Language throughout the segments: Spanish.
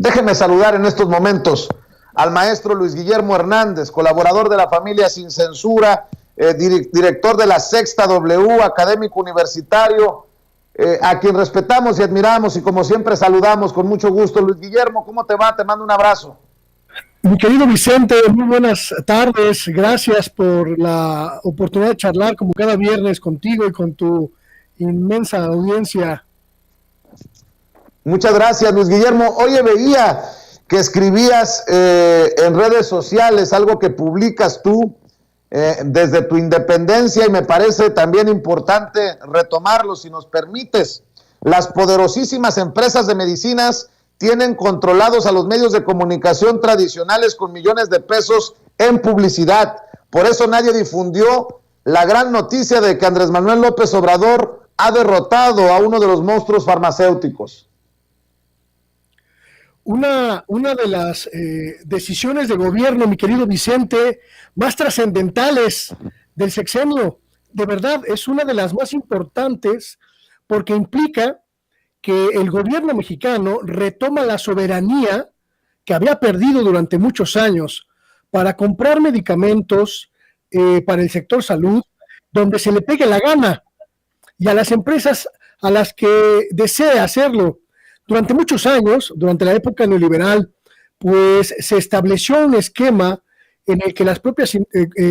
Déjeme saludar en estos momentos al maestro Luis Guillermo Hernández, colaborador de la familia Sin Censura, director de la Sexta W, académico universitario, a quien respetamos y admiramos y como siempre saludamos con mucho gusto. Luis Guillermo, ¿cómo te va? Te mando un abrazo. Mi querido Vicente, muy buenas tardes. Gracias por la oportunidad de charlar como cada viernes contigo y con tu inmensa audiencia. Muchas gracias, Luis Guillermo. Oye, veía que escribías en redes sociales algo que publicas tú desde tu independencia y me parece también importante retomarlo, si nos permites. Las poderosísimas empresas de medicinas tienen controlados a los medios de comunicación tradicionales con millones de pesos en publicidad. Por eso nadie difundió la gran noticia de que Andrés Manuel López Obrador ha derrotado a uno de los monstruos farmacéuticos. Una de las decisiones de gobierno, mi querido Vicente, más trascendentales del sexenio, de verdad, es una de las más importantes porque implica que el gobierno mexicano retoma la soberanía que había perdido durante muchos años para comprar medicamentos para el sector salud, donde se le pegue la gana, y a las empresas a las que desee hacerlo. Durante muchos años, durante la época neoliberal, pues se estableció un esquema en el que las propias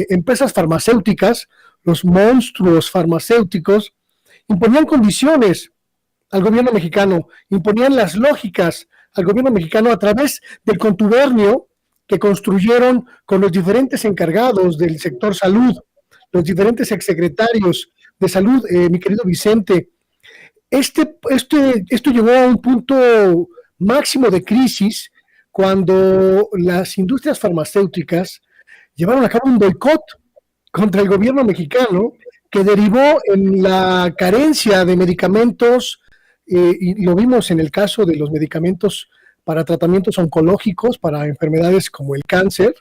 empresas farmacéuticas, los monstruos farmacéuticos, imponían condiciones al gobierno mexicano, imponían las lógicas al gobierno mexicano a través del contubernio que construyeron con los diferentes encargados del sector salud, los diferentes exsecretarios de salud, mi querido Vicente. Esto llegó a un punto máximo de crisis cuando las industrias farmacéuticas llevaron a cabo un boicot contra el gobierno mexicano que derivó en la carencia de medicamentos, y lo vimos en el caso de los medicamentos para tratamientos oncológicos, para enfermedades como el cáncer,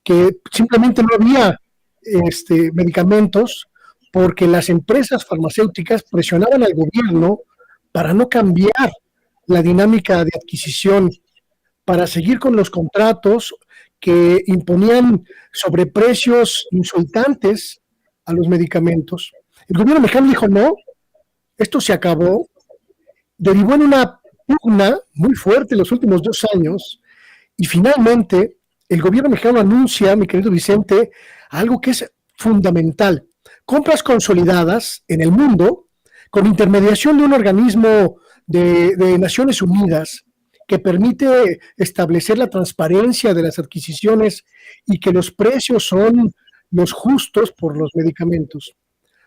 que simplemente no había medicamentos porque las empresas farmacéuticas presionaban al gobierno para no cambiar la dinámica de adquisición, para seguir con los contratos que imponían sobreprecios insultantes a los medicamentos. El gobierno mexicano dijo, no, esto se acabó, derivó en una pugna muy fuerte en los últimos 2 años, y finalmente el gobierno mexicano anuncia, mi querido Vicente, algo que es fundamental: compras consolidadas en el mundo con intermediación de un organismo de Naciones Unidas que permite establecer la transparencia de las adquisiciones y que los precios son los justos por los medicamentos,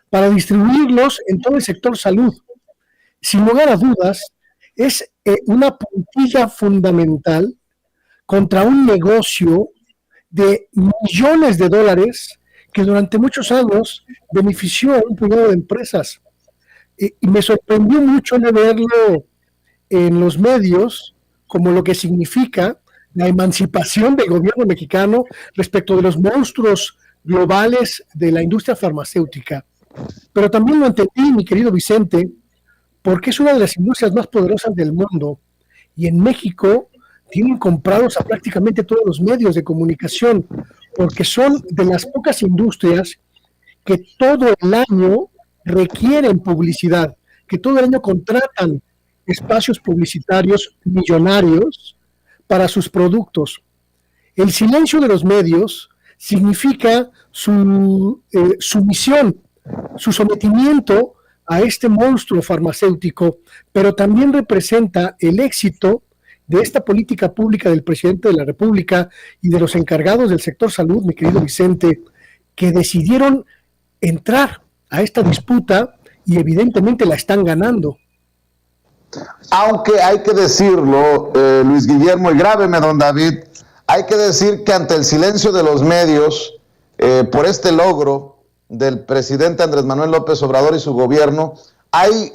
para distribuirlos en todo el sector salud. Sin lugar a dudas, es una puntilla fundamental contra un negocio de millones de dólares que durante muchos años benefició a un puñado de empresas. Y me sorprendió mucho verlo en los medios como lo que significa la emancipación del gobierno mexicano respecto de los monstruos globales de la industria farmacéutica. Pero también lo entendí, mi querido Vicente, porque es una de las industrias más poderosas del mundo, y en México tienen comprados a prácticamente todos los medios de comunicación, porque son de las pocas industrias que todo el año requieren publicidad, que todo el año contratan espacios publicitarios millonarios para sus productos. El silencio de los medios significa su sumisión, su sometimiento a este monstruo farmacéutico, pero también representa el éxito de esta política pública del presidente de la República y de los encargados del sector salud, mi querido Vicente, que decidieron entrar a esta disputa y evidentemente la están ganando. Aunque hay que decirlo, Luis Guillermo, y grábeme, don David, hay que decir que ante el silencio de los medios, por este logro del presidente Andrés Manuel López Obrador y su gobierno, hay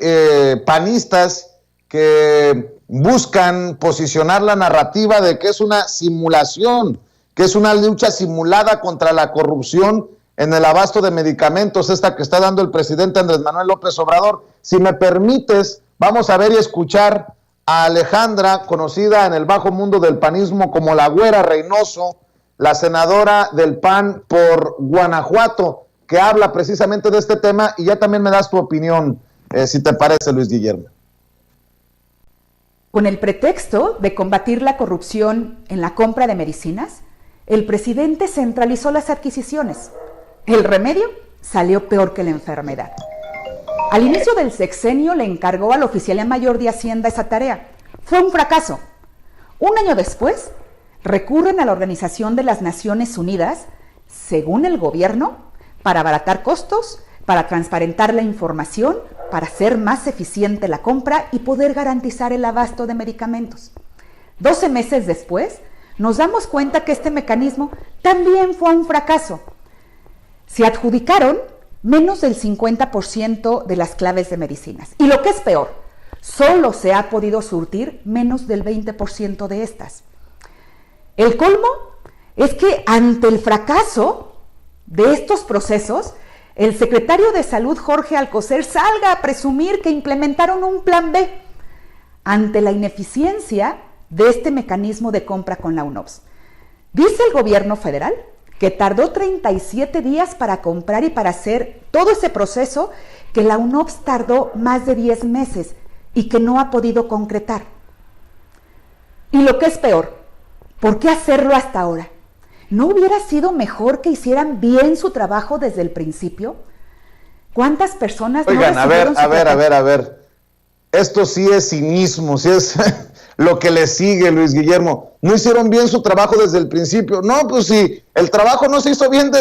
panistas que buscan posicionar la narrativa de que es una simulación, que es una lucha simulada contra la corrupción en el abasto de medicamentos, esta que está dando el presidente Andrés Manuel López Obrador. Si me permites, vamos a ver y escuchar a Alejandra, conocida en el bajo mundo del panismo como la Güera Reynoso, la senadora del PAN por Guanajuato, que habla precisamente de este tema, y ya también me das tu opinión, si te parece, Luis Guillermo. Con el pretexto de combatir la corrupción en la compra de medicinas, el presidente centralizó las adquisiciones. El remedio salió peor que la enfermedad. Al inicio del sexenio le encargó al oficial mayor de Hacienda esa tarea. Fue un fracaso. Un año después, recurren a la Organización de las Naciones Unidas, según el gobierno, para abaratar costos, para transparentar la información, para hacer más eficiente la compra y poder garantizar el abasto de medicamentos. 12 meses después, nos damos cuenta que este mecanismo también fue un fracaso. Se adjudicaron menos del 50% de las claves de medicinas. Y lo que es peor, solo se ha podido surtir menos del 20% de estas. El colmo es que ante el fracaso de estos procesos, el secretario de Salud, Jorge Alcocer, salga a presumir que implementaron un plan B ante la ineficiencia de este mecanismo de compra con la UNOPS. Dice el gobierno federal que tardó 37 días para comprar y para hacer todo ese proceso, que la UNOPS tardó más de 10 meses y que no ha podido concretar. Y lo que es peor, ¿por qué hacerlo hasta ahora? ¿No hubiera sido mejor que hicieran bien su trabajo desde el principio? ¿Cuántas personas Oigan, no a ver. Esto sí es cinismo, sí es lo que le sigue, Luis Guillermo. No hicieron bien su trabajo desde el principio. No, pues sí, el trabajo no se hizo bien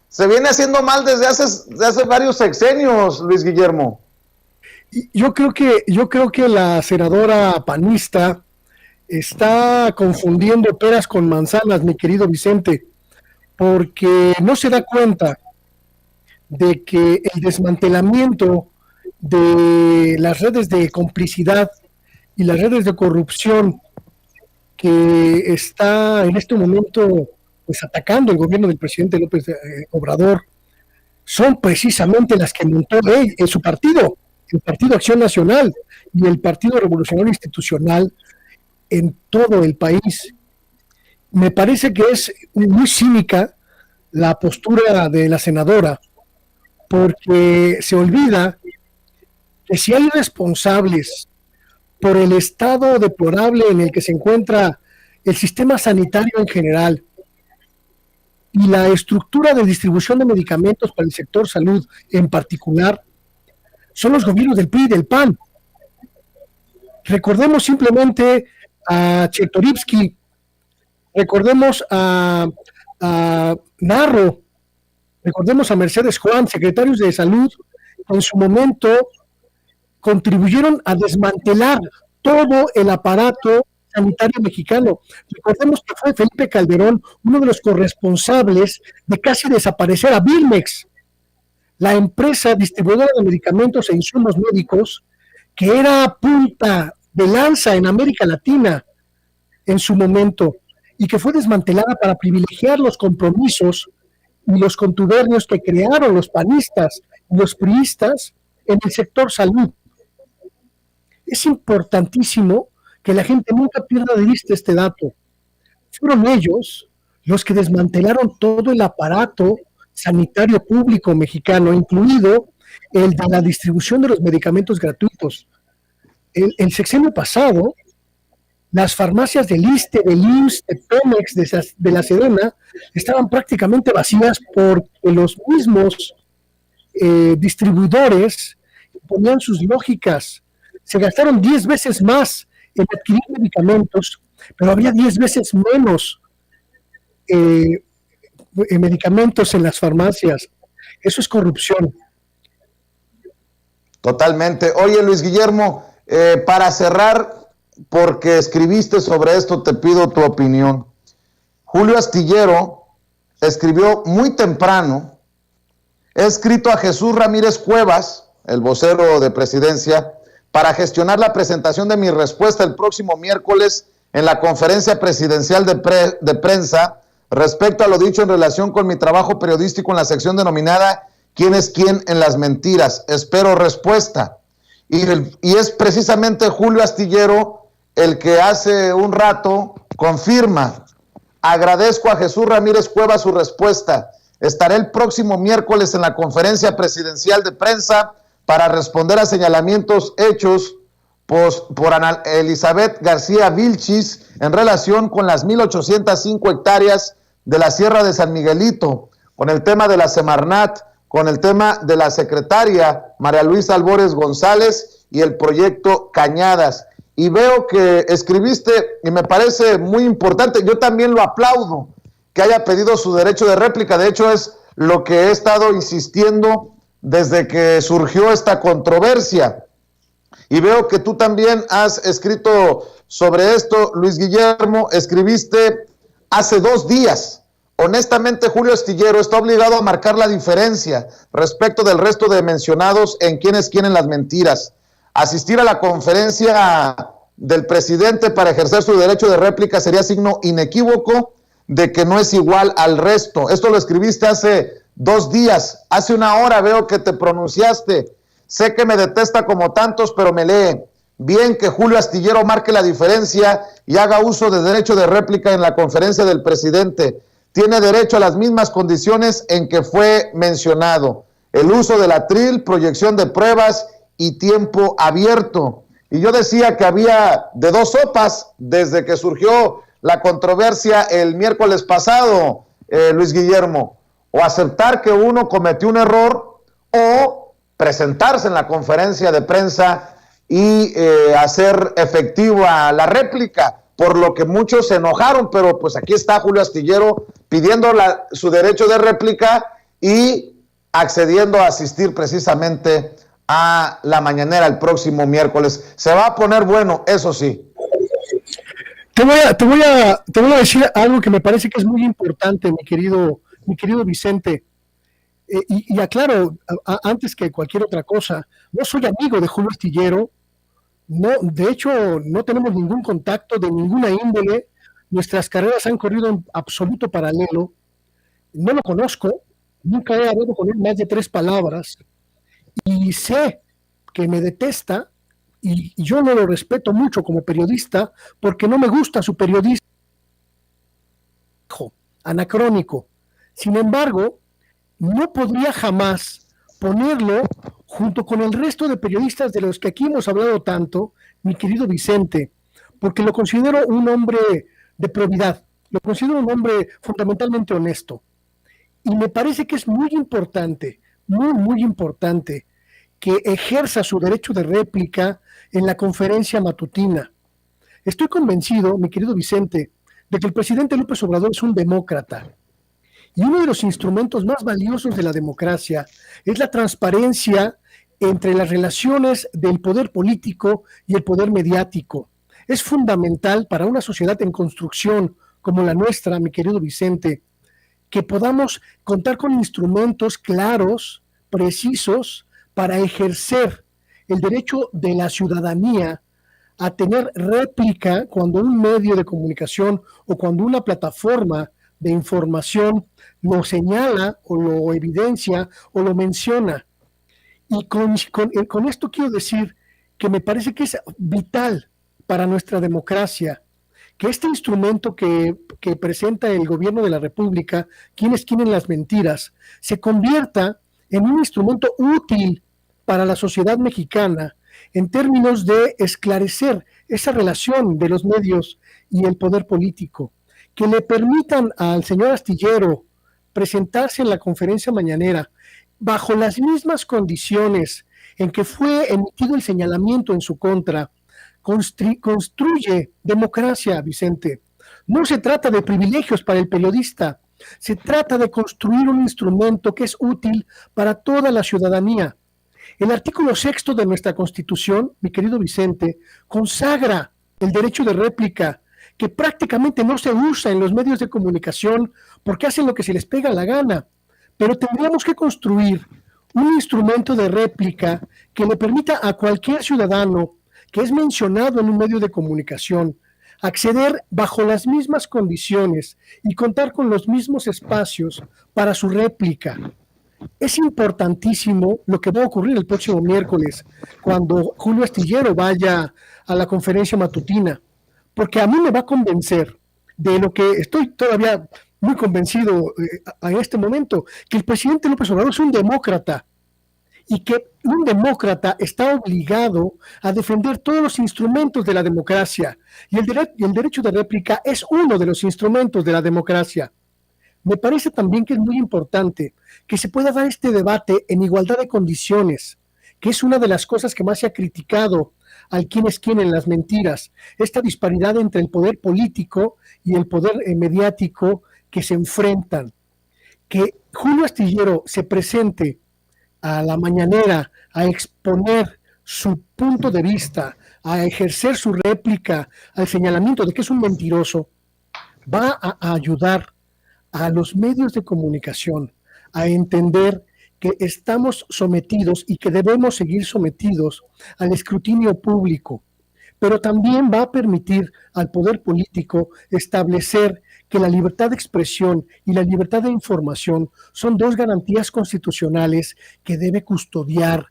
se viene haciendo mal desde hace varios sexenios, Luis Guillermo. Yo creo que la senadora panista está confundiendo peras con manzanas, mi querido Vicente, porque no se da cuenta de que el desmantelamiento de las redes de complicidad y las redes de corrupción que está en este momento pues atacando el gobierno del presidente López Obrador son precisamente las que montó él en su partido, el Partido Acción Nacional y el Partido Revolucionario Institucional en todo el país. Me parece que es muy cínica la postura de la senadora, porque se olvida que si hay responsables por el estado deplorable en el que se encuentra el sistema sanitario en general y la estructura de distribución de medicamentos para el sector salud en particular, son los gobiernos del PRI y del PAN. Recordemos simplemente a Chertorivsky, recordemos a Narro, recordemos a Mercedes Juan, secretarios de salud, que en su momento contribuyeron a desmantelar todo el aparato sanitario mexicano. Recordemos que fue Felipe Calderón uno de los corresponsables de casi desaparecer a Birmex, la empresa distribuidora de medicamentos e insumos médicos, que era punta de lanza en América Latina en su momento, y que fue desmantelada para privilegiar los compromisos y los contubernios que crearon los panistas y los priistas en el sector salud. Es importantísimo que la gente nunca pierda de vista este dato. Fueron ellos los que desmantelaron todo el aparato sanitario público mexicano, incluido el de la distribución de los medicamentos gratuitos. El sexenio pasado, las farmacias del ISSSTE, del IMSS, de Pemex, de la Sedena, estaban prácticamente vacías porque los mismos distribuidores ponían sus lógicas. Se gastaron 10 veces más en adquirir medicamentos, pero había 10 veces menos medicamentos en las farmacias. Eso es corrupción. Totalmente. Oye, Luis Guillermo, para cerrar, porque escribiste sobre esto, te pido tu opinión. Julio Astillero escribió muy temprano, he escrito a Jesús Ramírez Cuevas, el vocero de Presidencia, para gestionar la presentación de mi respuesta el próximo miércoles en la conferencia presidencial de prensa respecto a lo dicho en relación con mi trabajo periodístico en la sección denominada ¿Quién es quién en las mentiras? Espero respuesta. y es precisamente Julio Astillero el que hace un rato confirma: agradezco a Jesús Ramírez Cuevas su respuesta. Estaré el próximo miércoles en la conferencia presidencial de prensa para responder a señalamientos hechos por Ana Elizabeth García Vilchis en relación con las 1,805 hectáreas de la Sierra de San Miguelito, con el tema de la Semarnat, con el tema de la secretaria María Luisa Albores González y el proyecto Cañadas. Y veo que escribiste, y me parece muy importante, yo también lo aplaudo, que haya pedido su derecho de réplica. De hecho, es lo que he estado insistiendo desde que surgió esta controversia. Y veo que tú también has escrito sobre esto, Luis Guillermo. Escribiste hace 2 días: honestamente, Julio Astillero está obligado a marcar la diferencia respecto del resto de mencionados en quienes quieren las mentiras. Asistir a la conferencia del presidente para ejercer su derecho de réplica sería signo inequívoco de que no es igual al resto. Esto lo escribiste hace 2 días. Hace 1 hora veo que te pronunciaste. Sé que me detesta como tantos, pero me lee. Bien que Julio Astillero marque la diferencia y haga uso de derecho de réplica en la conferencia del presidente. Tiene derecho a las mismas condiciones en que fue mencionado: el uso del atril, proyección de pruebas y tiempo abierto. Y yo decía que había de 2 sopas desde que surgió la controversia el miércoles pasado, Luis Guillermo: o aceptar que uno cometió un error, o presentarse en la conferencia de prensa y hacer efectiva la réplica, por lo que muchos se enojaron. Pero pues aquí está Julio Astillero pidiendo su derecho de réplica y accediendo a asistir precisamente a la mañanera el próximo miércoles. Se va a poner bueno, eso sí. Te voy a decir algo que me parece que es muy importante, mi querido Vicente. Y aclaro, antes que cualquier otra cosa, no soy amigo de Julio Astillero. No, de hecho, no tenemos ningún contacto de ninguna índole. Nuestras carreras han corrido en absoluto paralelo. No lo conozco, nunca he hablado con él más de 3 palabras. Y sé que me detesta, y yo no lo respeto mucho como periodista, porque no me gusta su periodismo anacrónico. Sin embargo, no podría jamás ponerlo junto con el resto de periodistas de los que aquí hemos hablado tanto, mi querido Vicente, porque lo considero un hombre de probidad, lo considero un hombre fundamentalmente honesto. Y me parece que es muy importante, muy importante, que ejerza su derecho de réplica en la conferencia matutina. Estoy convencido, mi querido Vicente, de que el presidente López Obrador es un demócrata. Y uno de los instrumentos más valiosos de la democracia es la transparencia entre las relaciones del poder político y el poder mediático. Es fundamental para una sociedad en construcción como la nuestra, mi querido Vicente, que podamos contar con instrumentos claros, precisos, para ejercer el derecho de la ciudadanía a tener réplica cuando un medio de comunicación o cuando una plataforma de información lo señala o lo evidencia o lo menciona. Y con esto quiero decir que me parece que es vital para nuestra democracia que este instrumento que presenta el gobierno de la República, quienes quieren las mentiras, se convierta en un instrumento útil para la sociedad mexicana en términos de esclarecer esa relación de los medios y el poder político, que le permitan al señor Astillero presentarse en la conferencia mañanera bajo las mismas condiciones en que fue emitido el señalamiento en su contra. Construye democracia, Vicente. No se trata de privilegios para el periodista, se trata de construir un instrumento que es útil para toda la ciudadanía. El artículo 6 de nuestra Constitución, mi querido Vicente, consagra el derecho de réplica, que prácticamente no se usa en los medios de comunicación porque hacen lo que se les pega la gana. Pero tendríamos que construir un instrumento de réplica que le permita a cualquier ciudadano que es mencionado en un medio de comunicación acceder bajo las mismas condiciones y contar con los mismos espacios para su réplica. Es importantísimo lo que va a ocurrir el próximo miércoles, cuando Julio Astillero vaya a la conferencia matutina, porque a mí me va a convencer de lo que estoy todavía muy convencido a este momento, que el presidente López Obrador es un demócrata, y que un demócrata está obligado a defender todos los instrumentos de la democracia, y el derecho de réplica es uno de los instrumentos de la democracia. Me parece también que es muy importante que se pueda dar este debate en igualdad de condiciones, que es una de las cosas que más se ha criticado al quién es quién en las mentiras, esta disparidad entre el poder político y el poder mediático que se enfrentan. Que Julio Astillero se presente a la mañanera a exponer su punto de vista, a ejercer su réplica al señalamiento de que es un mentiroso, va a ayudar a los medios de comunicación a entender que estamos sometidos y que debemos seguir sometidos al escrutinio público, pero también va a permitir al poder político establecer que la libertad de expresión y la libertad de información son dos garantías constitucionales que debe custodiar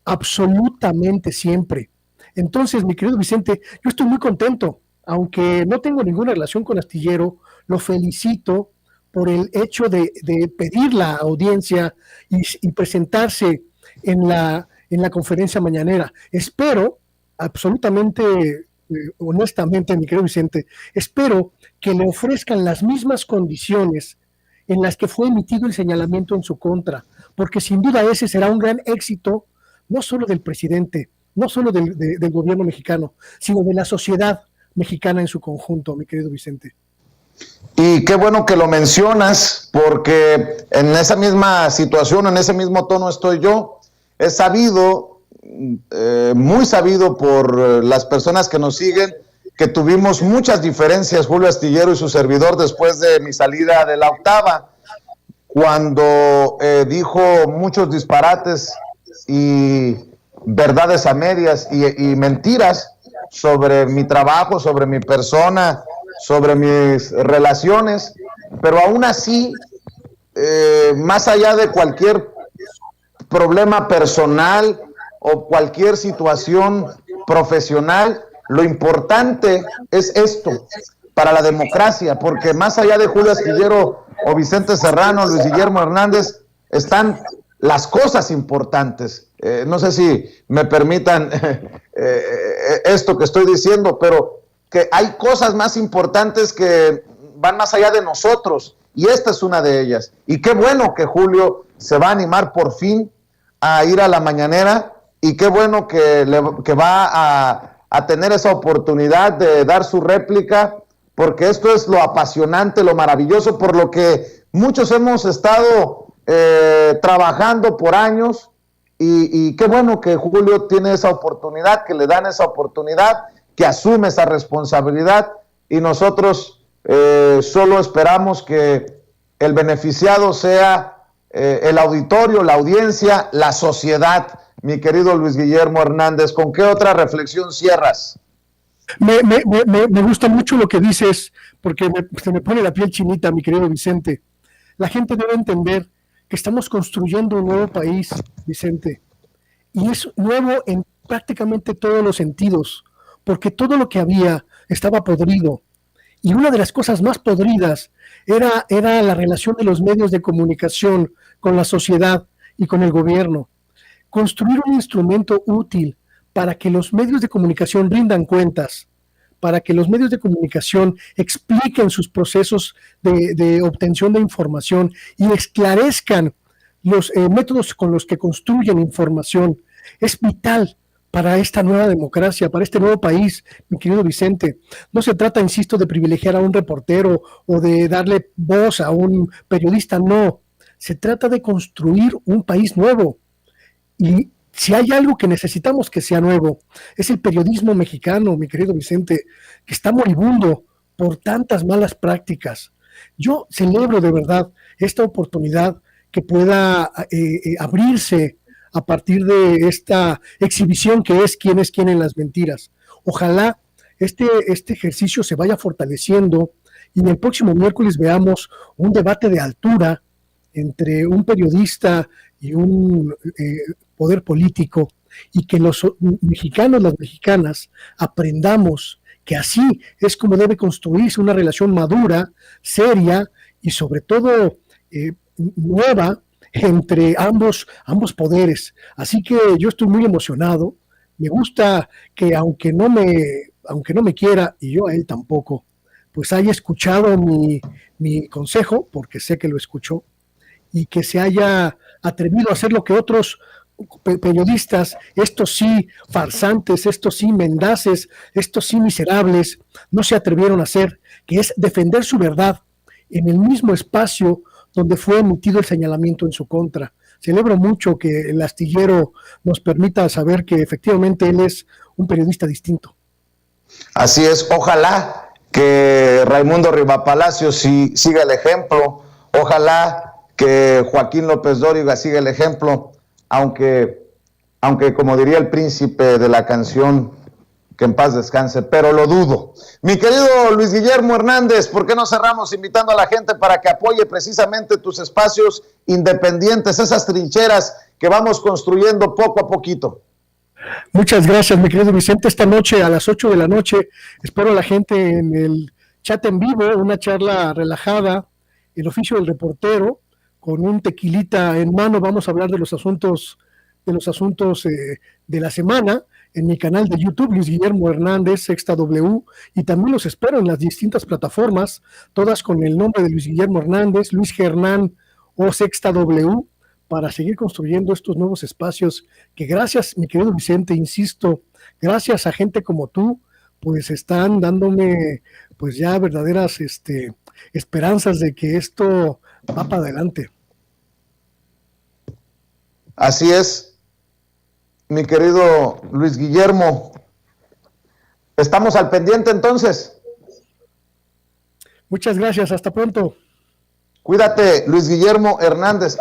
absolutamente siempre. Entonces, mi querido Vicente, yo estoy muy contento, aunque no tengo ninguna relación con Astillero, lo felicito por el hecho de pedir la audiencia y presentarse en la conferencia mañanera. Espero, absolutamente, honestamente, mi querido Vicente, espero que le ofrezcan las mismas condiciones en las que fue emitido el señalamiento en su contra, porque sin duda ese será un gran éxito, no solo del presidente, no solo del gobierno mexicano, sino de la sociedad mexicana en su conjunto, mi querido Vicente. Y qué bueno que lo mencionas, porque en esa misma situación, en ese mismo tono estoy yo. Es sabido, muy sabido por las personas que nos siguen, que tuvimos muchas diferencias, Julio Astillero y su servidor, después de mi salida de la octava, cuando dijo muchos disparates y verdades a medias y mentiras sobre mi trabajo, sobre mi persona, sobre mis relaciones, pero aún así, más allá de cualquier problema personal o cualquier situación profesional, lo importante es esto para la democracia, porque más allá de Julio Astillero o Vicente Serrano, Luis Guillermo Hernández, están las cosas importantes. No sé si me permitan esto que estoy diciendo, pero que hay cosas más importantes que van más allá de nosotros, y esta es una de ellas. Y qué bueno que Julio se va a animar por fin a ir a la mañanera, y qué bueno que va a tener esa oportunidad de dar su réplica, porque esto es lo apasionante, lo maravilloso, por lo que muchos hemos estado trabajando por años, y qué bueno que Julio tiene esa oportunidad, que le dan esa oportunidad, que asume esa responsabilidad, y nosotros solo esperamos que el beneficiado sea el auditorio, la audiencia, la sociedad. Mi querido Luis Guillermo Hernández, ¿con qué otra reflexión cierras? Me gusta mucho lo que dices, porque se me pone la piel chinita, mi querido Vicente. La gente debe entender que estamos construyendo un nuevo país, Vicente, y es nuevo en prácticamente todos los sentidos, porque todo lo que había estaba podrido, y una de las cosas más podridas era la relación de los medios de comunicación con la sociedad y con el gobierno. Construir un instrumento útil para que los medios de comunicación rindan cuentas, para que los medios de comunicación expliquen sus procesos de obtención de información y esclarezcan los métodos con los que construyen información, es vital para esta nueva democracia, para este nuevo país, mi querido Vicente. No se trata, insisto, de privilegiar a un reportero o de darle voz a un periodista, no. Se trata de construir un país nuevo. Y si hay algo que necesitamos que sea nuevo, es el periodismo mexicano, mi querido Vicente, que está moribundo por tantas malas prácticas. Yo celebro de verdad esta oportunidad que pueda abrirse a partir de esta exhibición que es quién en las mentiras. Ojalá este ejercicio se vaya fortaleciendo y en el próximo miércoles veamos un debate de altura entre un periodista y un poder político, y que los mexicanos, las mexicanas, aprendamos que así es como debe construirse una relación madura, seria y sobre todo nueva entre ambos poderes. Así que yo estoy muy emocionado. Me gusta que aunque no me quiera, y yo a él tampoco, pues haya escuchado mi consejo, porque sé que lo escuchó, y que se haya atrevido a hacer lo que otros periodistas, estos sí farsantes, estos sí mendaces, estos sí miserables, no se atrevieron a hacer, que es defender su verdad en el mismo espacio donde fue emitido el señalamiento en su contra. Celebro mucho que el astillero nos permita saber que efectivamente él es un periodista distinto. Así es, ojalá que Raimundo Rivapalacio siga el ejemplo, ojalá que Joaquín López Dóriga siga el ejemplo, aunque como diría el príncipe de la canción, que en paz descanse, pero lo dudo. Mi querido Luis Guillermo Hernández, ¿por qué no cerramos invitando a la gente para que apoye precisamente tus espacios independientes, esas trincheras que vamos construyendo poco a poquito? Muchas gracias, mi querido Vicente. Esta noche a las 8 de la noche espero a la gente en el chat en vivo, una charla relajada, el oficio del reportero, con un tequilita en mano. Vamos a hablar de los asuntos de la semana en mi canal de YouTube, Luis Guillermo Hernández, Sexta W, y también los espero en las distintas plataformas, todas con el nombre de Luis Guillermo Hernández, Luis Gernán o Sexta W, para seguir construyendo estos nuevos espacios que gracias, mi querido Vicente, insisto, gracias a gente como tú, pues están dándome pues ya verdaderas esperanzas de que esto va para adelante. Así es, mi querido Luis Guillermo. ¿Estamos al pendiente entonces? Muchas gracias, hasta pronto. Cuídate, Luis Guillermo Hernández.